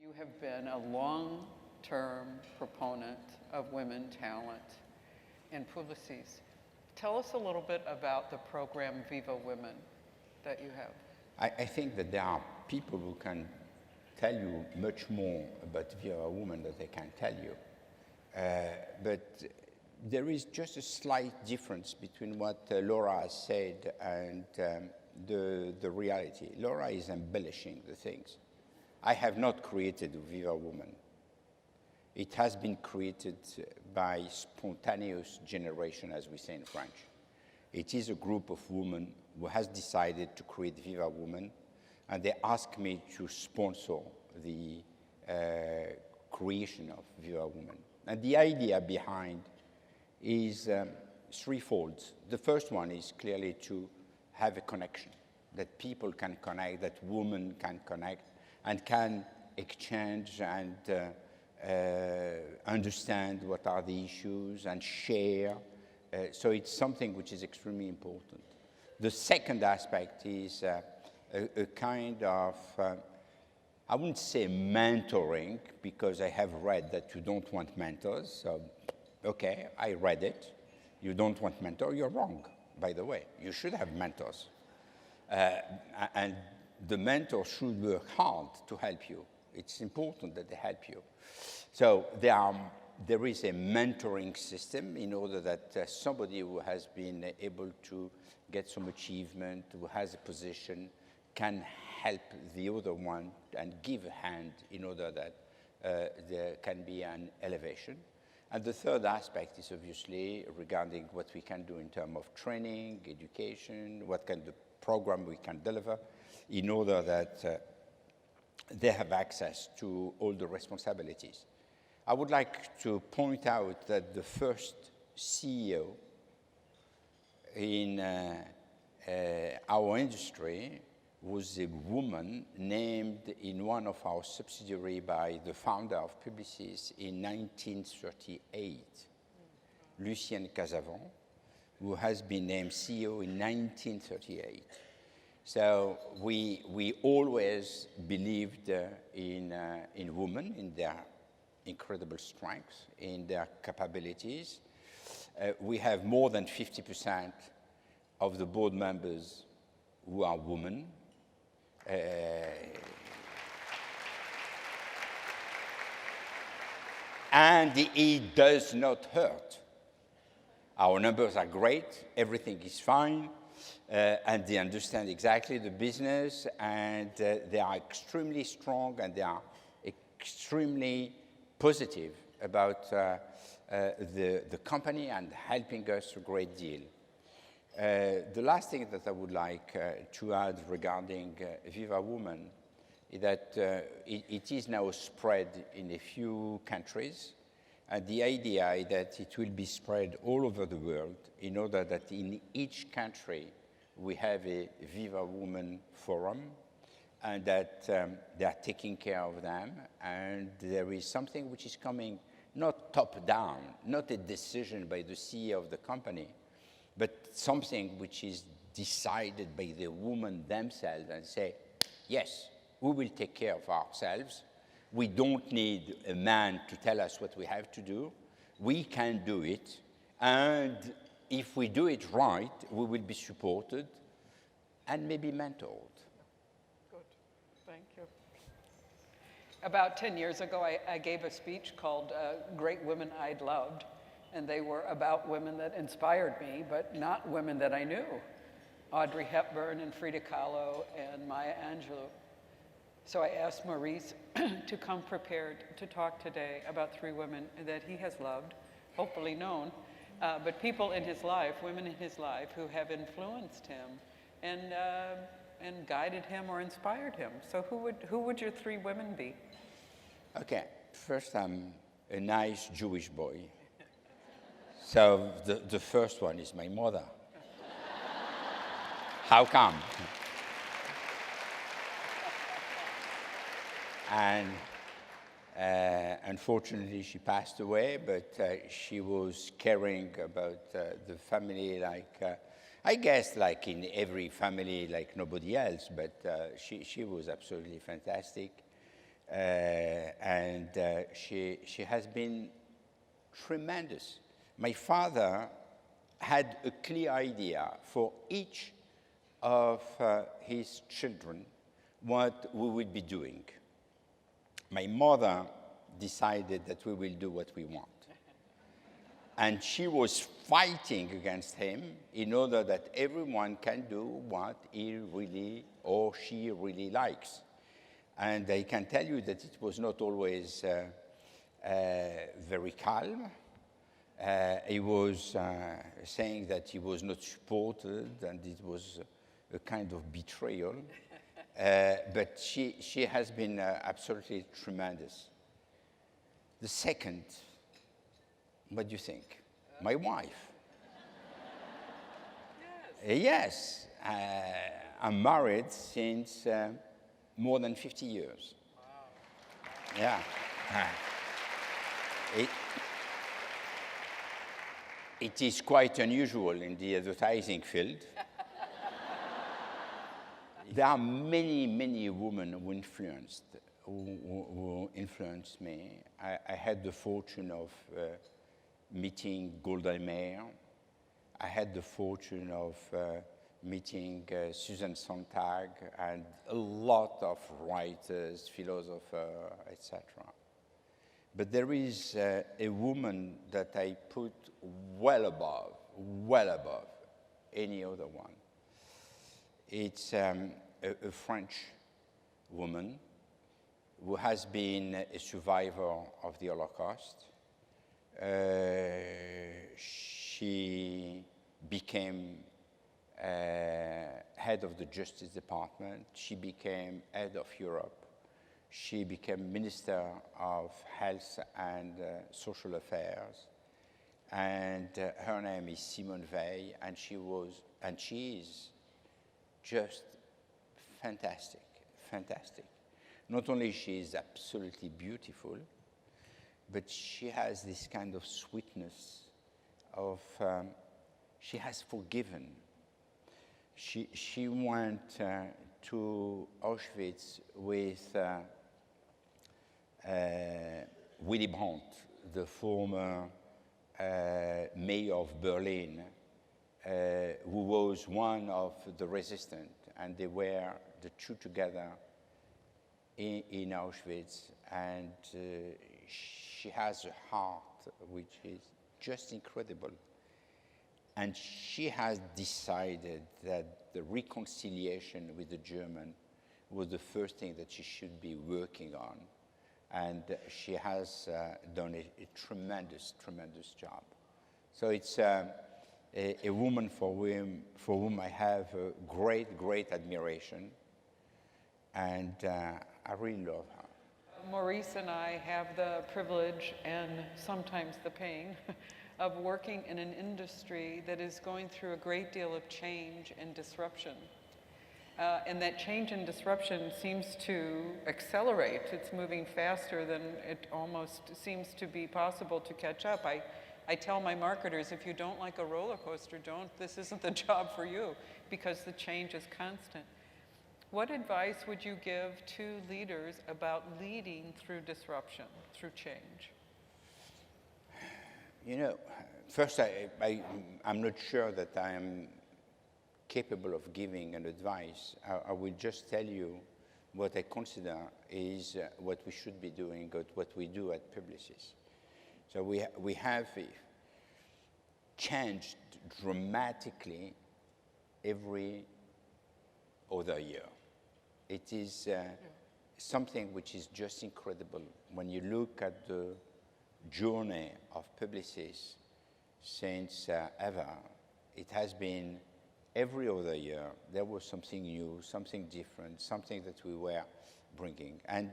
You have been a long-term proponent of women talent in Publicis. Tell us a little bit about the program Viva Women that you have. I think that there are people who can tell you much more about Viva Women than they can tell you. But there is just a slight difference between what Laura has said and the reality. Laura is embellishing the things. I have not created Viva Women. It has been created by spontaneous generation, as we say in French. It is a group of women who has decided to create Viva Women, and they asked me to sponsor the creation of Viva Women. And the idea behind is threefold. The first one is clearly to have a connection, that people can connect, that women can connect, and can exchange and understand what are the issues and share. So it's something which is extremely important. The second aspect is a kind of, I wouldn't say mentoring, because I have read that you don't want mentors. So, okay, I read it. You don't want mentor, you're wrong, by the way. You should have mentors. And the mentor should work hard to help you. It's important that they help you. So there is a mentoring system in order that somebody who has been able to get some achievement, who has a position, can help the other one and give a hand in order that there can be an elevation. And the third aspect is obviously regarding what we can do in terms of training, education, what kind of program we can deliver in order that they have access to all the responsibilities. I would like to point out that the first CEO in our industry was a woman named in one of our subsidiaries by the founder of Publicis in 1938, Lucienne Casavant, who has been named CEO in 1938. So we always believed in women, in their incredible strengths, in their capabilities. We have more than 50% of the board members who are women. And it does not hurt. Our numbers are great, everything is fine, and they understand exactly the business, and they are extremely strong, and they are extremely positive about the company and helping us a great deal. The last thing that I would like to add regarding Viva Women is that it is now spread in a few countries, and the idea is that it will be spread all over the world in order that in each country we have a Viva Women forum, and that they are taking care of them, and there is something which is coming not top down, not a decision by the CEO of the company, but something which is decided by the women themselves and say, yes, we will take care of ourselves. We don't need a man to tell us what we have to do. We can do it. And if we do it right, we will be supported and maybe mentored. Good. Thank you. About 10 years ago, I gave a speech called Great Women I'd Loved. And they were about women that inspired me, but not women that I knew. Audrey Hepburn and Frida Kahlo and Maya Angelou. So I asked Maurice to come prepared to talk today about three women that he has loved, hopefully known, but people in his life, women in his life who have influenced him and guided him or inspired him. So who would your three women be? Okay, first I'm a nice Jewish boy. So the first one is my mother. How come? And unfortunately, she passed away, but she was caring about the family like, I guess, like in every family, like nobody else, but she was absolutely fantastic. She has been tremendous. My father had a clear idea for each of his children what we would be doing. My mother decided that we will do what we want. And she was fighting against him in order that everyone can do what he really or she really likes. And I can tell you that it was not always very calm. He was saying that he was not supported, and it was a kind of betrayal. But she has been absolutely tremendous. The second, what do you think? My wife. Yes. I'm married since more than 50 years. Wow. Yeah. It is quite unusual in the advertising field. There are many, many women who influenced me. I had the fortune of meeting Golda Meir. I had the fortune of meeting Susan Sontag and a lot of writers, philosophers, etc. But there is a woman that I put well above any other one. It's a French woman who has been a survivor of the Holocaust. She became head of the Justice Department. She became head of Europe. She became Minister of Health and Social Affairs. And her name is Simone Veil, and she is just fantastic, fantastic. Not only she is absolutely beautiful, but she has this kind of sweetness of, she has forgiven. She went to Auschwitz with Willy Brandt, the former mayor of Berlin, who was one of the resistance, and they were the two together in Auschwitz, and she has a heart which is just incredible. And she has decided that the reconciliation with the German was the first thing that she should be working on. And she has done a tremendous, tremendous job. So it's a woman for whom I have a great, great admiration. And I really love her. Maurice and I have the privilege and sometimes the pain of working in an industry that is going through a great deal of change and disruption. And that change and disruption seems to accelerate. It's moving faster than it almost seems to be possible to catch up. I tell my marketers, if you don't like a roller coaster, this isn't the job for you, because the change is constant. What advice would you give to leaders about leading through disruption, through change? You know, first, I'm not sure that I am capable of giving an advice. I will just tell you what I consider is what we should be doing, what we do at Publicis. So we have changed dramatically every other year. It is something which is just incredible. When you look at the journey of Publicis since ever, it has been every other year there was something new, something different, something that we were bringing. And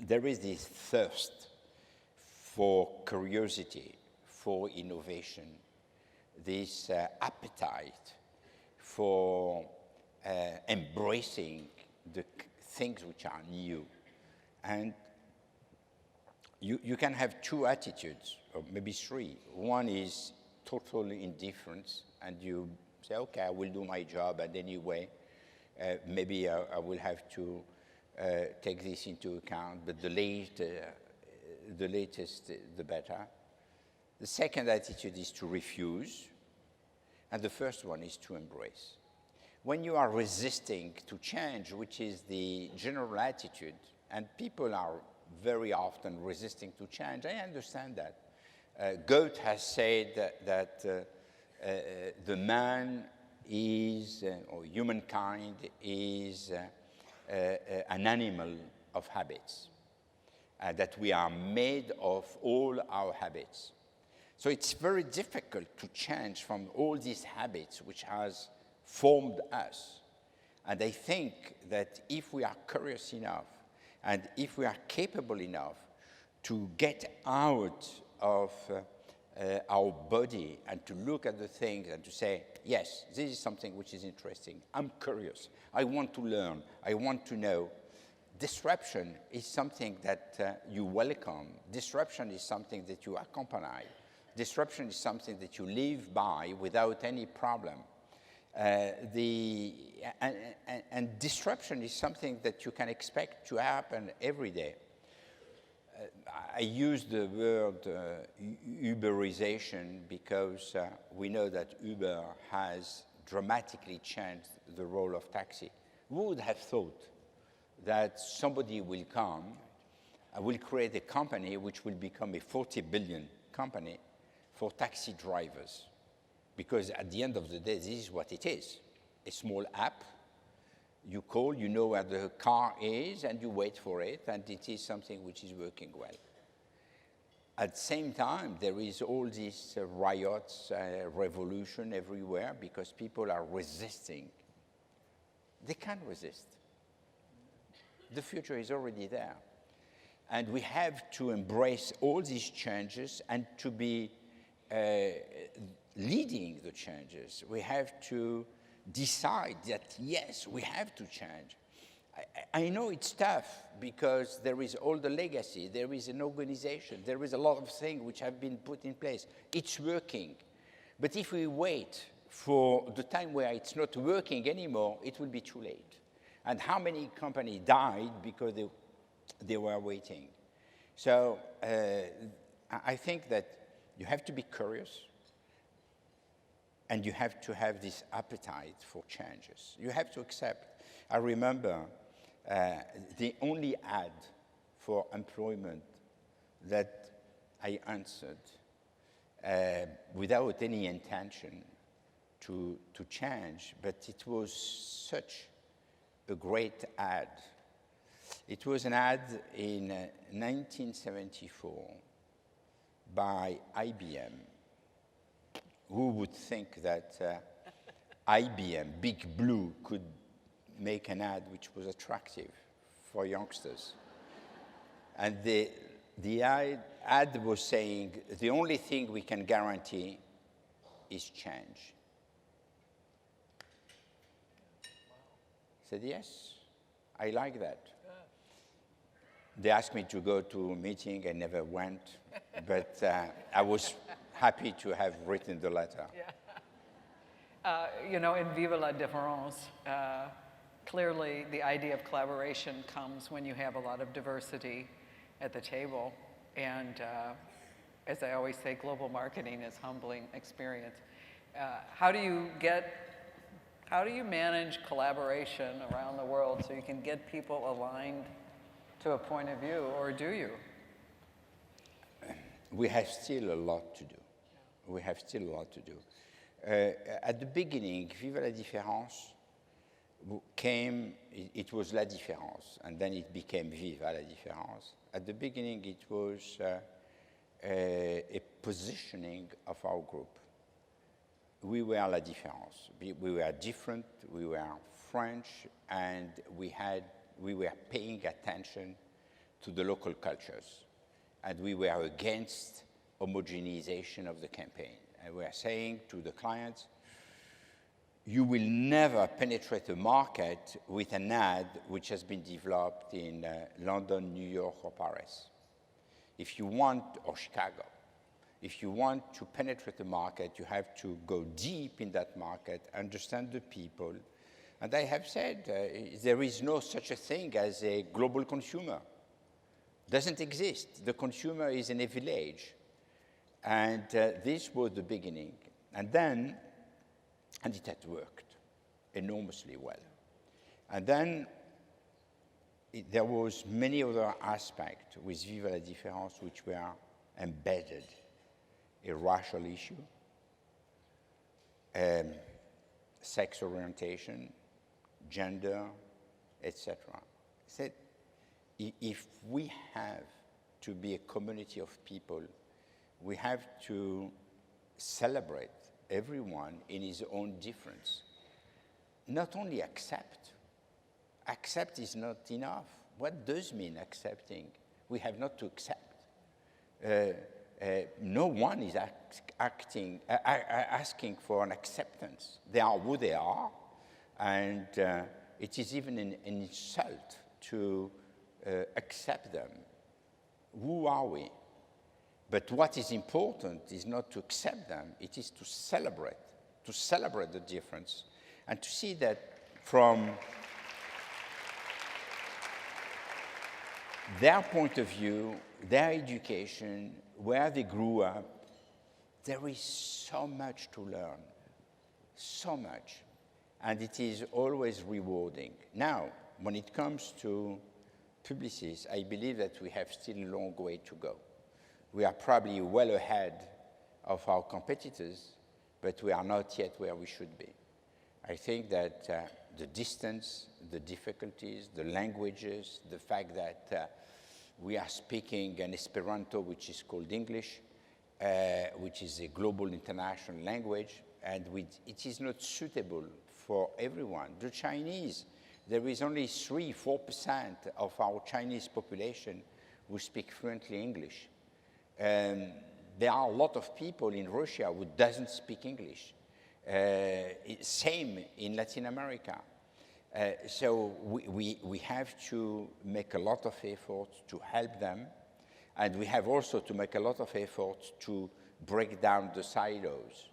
there is this thirst for curiosity, for innovation, this appetite for embracing the things which are new. And you can have two attitudes, or maybe three. One is total indifference, and you say, okay, I will do my job, and anyway, maybe I will have to take this into account, but the latest, the better. The second attitude is to refuse, and the first one is to embrace. When you are resisting to change, which is the general attitude, and people are very often resisting to change, I understand that. Goethe has said that the man is, or humankind is an animal of habits, that we are made of all our habits. So it's very difficult to change from all these habits which has formed us. And I think that if we are curious enough and if we are capable enough to get out of our body and to look at the things and to say, yes, this is something which is interesting. I'm curious. I want to learn. I want to know. Disruption is something that you welcome. Disruption is something that you accompany. Disruption is something that you live by without any problem. And disruption is something that you can expect to happen every day. I use the word Uberization because we know that Uber has dramatically changed the role of taxi. Who would have thought that somebody will come, will create a company which will become a 40 billion company for taxi drivers? Because at the end of the day, this is what it is. A small app, you call, you know where the car is, and you wait for it, and it is something which is working well. At the same time, there is all these riots, revolution everywhere, because people are resisting. They can't resist. The future is already there. And we have to embrace all these changes and to be leading the changes. We have to decide that, yes, we have to change. I know it's tough because there is all the legacy, there is an organization, there is a lot of things which have been put in place. It's working. But if we wait for the time where it's not working anymore, it will be too late. And how many companies died because they were waiting? So I think that you have to be curious, and you have to have this appetite for changes. You have to accept. I remember the only ad for employment that I answered without any intention to change, but it was such a great ad. It was an ad in 1974 by IBM. Who would think that IBM, Big Blue, could make an ad which was attractive for youngsters? And the ad was saying, the only thing we can guarantee is change. I said, yes, I like that. They asked me to go to a meeting. I never went, but I was happy to have written the letter. Yeah. You know, in Vive la Différence, clearly the idea of collaboration comes when you have a lot of diversity at the table. And as I always say, global marketing is humbling experience. How do you manage collaboration around the world so you can get people aligned to a point of view, or do you? We have still a lot to do. We have still a lot to do. At the beginning, Vive la Différence came, it was La Différence, and then it became Vive la Différence. At the beginning, it was a positioning of our group. We were La Différence. We were different, we were French, and we were paying attention to the local cultures. And we were against homogenization of the campaign. And we are saying to the clients, you will never penetrate a market with an ad which has been developed in London, New York, or Paris. If you want, or Chicago, if you want to penetrate the market, you have to go deep in that market, understand the people, And I have said there is no such a thing as a global consumer. Doesn't exist. The consumer is in a village. And this was the beginning. And then, and it had worked enormously well. And then there was many other aspects with Vive la Différence which were embedded. A racial issue, sex orientation, gender, etc. Said, if we have to be a community of people, we have to celebrate everyone in his own difference. Not only accept. Accept is not enough. What does mean accepting? We have not to accept. No one is asking for an acceptance. They are who they are, and it is even an insult to accept them. Who are we? But what is important is not to accept them, it is to celebrate the difference, and to see that from their point of view, their education, where they grew up, there is so much to learn, so much, and it is always rewarding. Now, when it comes to Publicis, I believe that we have still a long way to go. We are probably well ahead of our competitors, but we are not yet where we should be. I think that the distance, the difficulties, the languages, the fact that we are speaking an Esperanto, which is called English, which is a global international language, and it is not suitable for everyone. The Chinese, there is only 3–4% of our Chinese population who speak fluently English. There are a lot of people in Russia who doesn't speak English. Same in Latin America. So we have to make a lot of efforts to help them, and we have also to make a lot of efforts to break down the silos.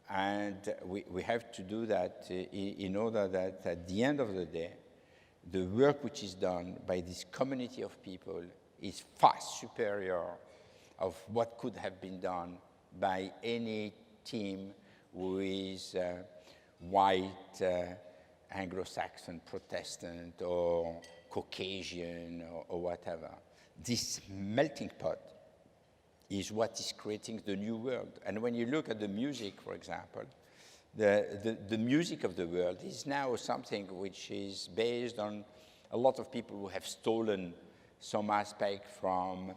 And we have to do that in order that at the end of the day, the work which is done by this community of people is far superior of what could have been done by any team who is white, Anglo-Saxon, Protestant, or Caucasian, or whatever. This melting pot is what is creating the new world. And when you look at the music, for example, the music of the world is now something which is based on a lot of people who have stolen some aspect from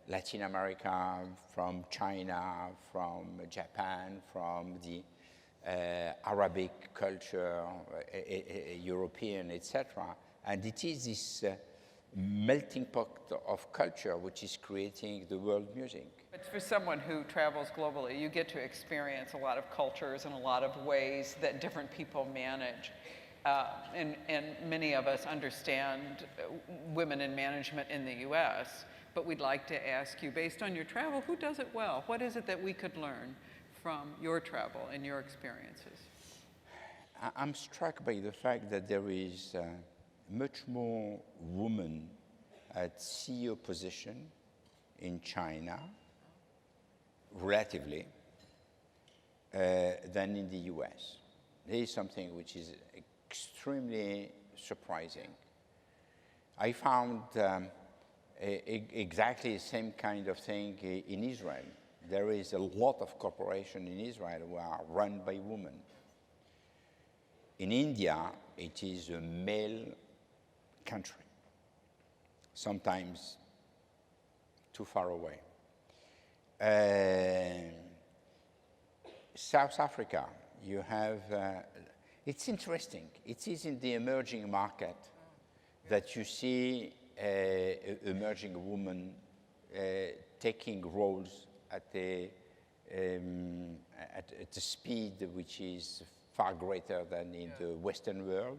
Latin America, from China, from Japan, from the Arabic culture, European, etc. And it is this melting pot of culture which is creating the world music. But for someone who travels globally, you get to experience a lot of cultures and a lot of ways that different people manage. And many of us understand women in management in the US, but we'd like to ask you, based on your travel, who does it well? What is it that we could learn from your travel and your experiences? I'm struck by the fact that there is much more women at CEO position in China, relatively, than in the US. There is something which is extremely surprising. I found exactly the same kind of thing in Israel. There is a lot of corporations in Israel who are run by women. In India, it is a male country, sometimes too far away. South Africa, you have, it's interesting. It is in the emerging market that you see emerging women taking roles at a speed which is far greater than in the Western world.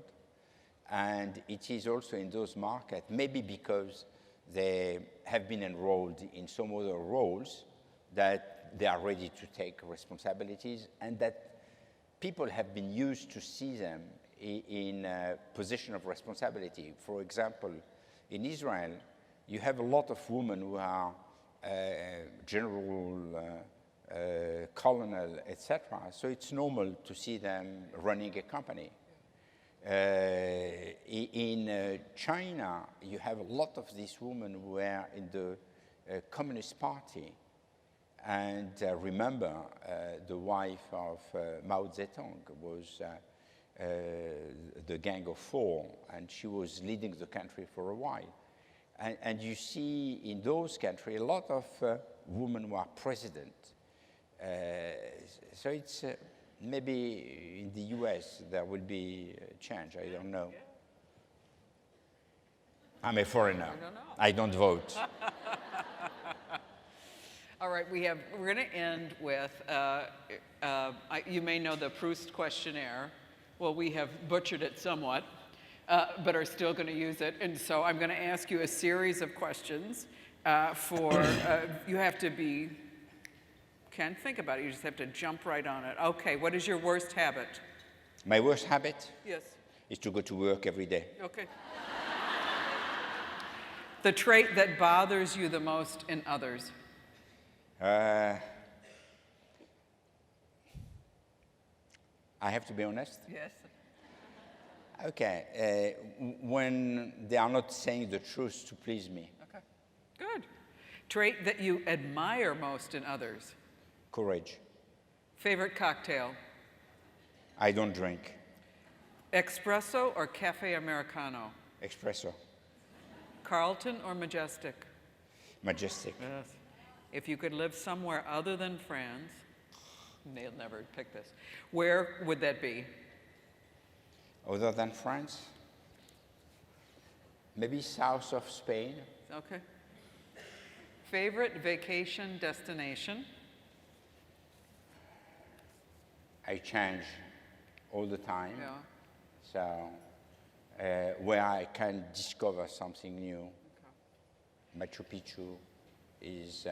And it is also in those markets, maybe because they have been enrolled in some other roles, that they are ready to take responsibilities, and that people have been used to see them in a position of responsibility. For example, in Israel, you have a lot of women who are general, colonel, etc. So it's normal to see them running a company. In China, you have a lot of these women who were in the Communist Party. And remember, the wife of Mao Zedong was the Gang of Four, and she was leading the country for a while. And you see in those countries a lot of women who are president. So it's maybe in the US there will be a change, I don't know. Yeah. I'm a foreigner. I don't know. I don't vote. All right, we're going to end with, you may know the Proust questionnaire. Well, we have butchered it somewhat, but are still going to use it. And so I'm going to ask you a series of questions you have to be, can't think about it, you just have to jump right on it. Okay, what is your worst habit? My worst habit? Yes. Is to go to work every day. Okay. The trait that bothers you the most in others? I have to be honest? Yes. Okay. When they are not saying the truth to please me. Okay. Good. Trait that you admire most in others? Courage. Favorite cocktail? I don't drink. Espresso or cafe Americano? Espresso. Carlton or Majestic? Majestic. Yes. If you could live somewhere other than France, they'll never pick this, where would that be? Other than France? Maybe south of Spain. Okay. Favorite vacation destination? I change all the time. Yeah. So where I can discover something new. Okay. Machu Picchu is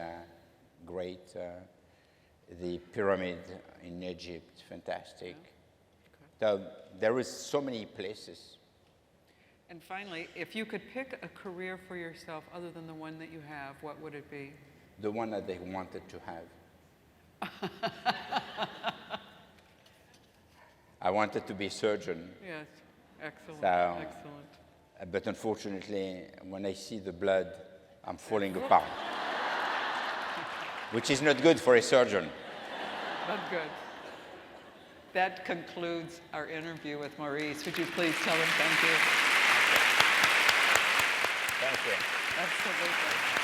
great. The pyramid in Egypt, fantastic. Yeah. Okay. So there is so many places. And finally, if you could pick a career for yourself other than the one that you have, what would it be? The one that they wanted to have. I wanted to be a surgeon. Yes, excellent, So, excellent. But unfortunately, when I see the blood, I'm falling apart. Which is not good for a surgeon. Not good. That concludes our interview with Maurice. Would you please tell him thank you? Thank you. Absolutely.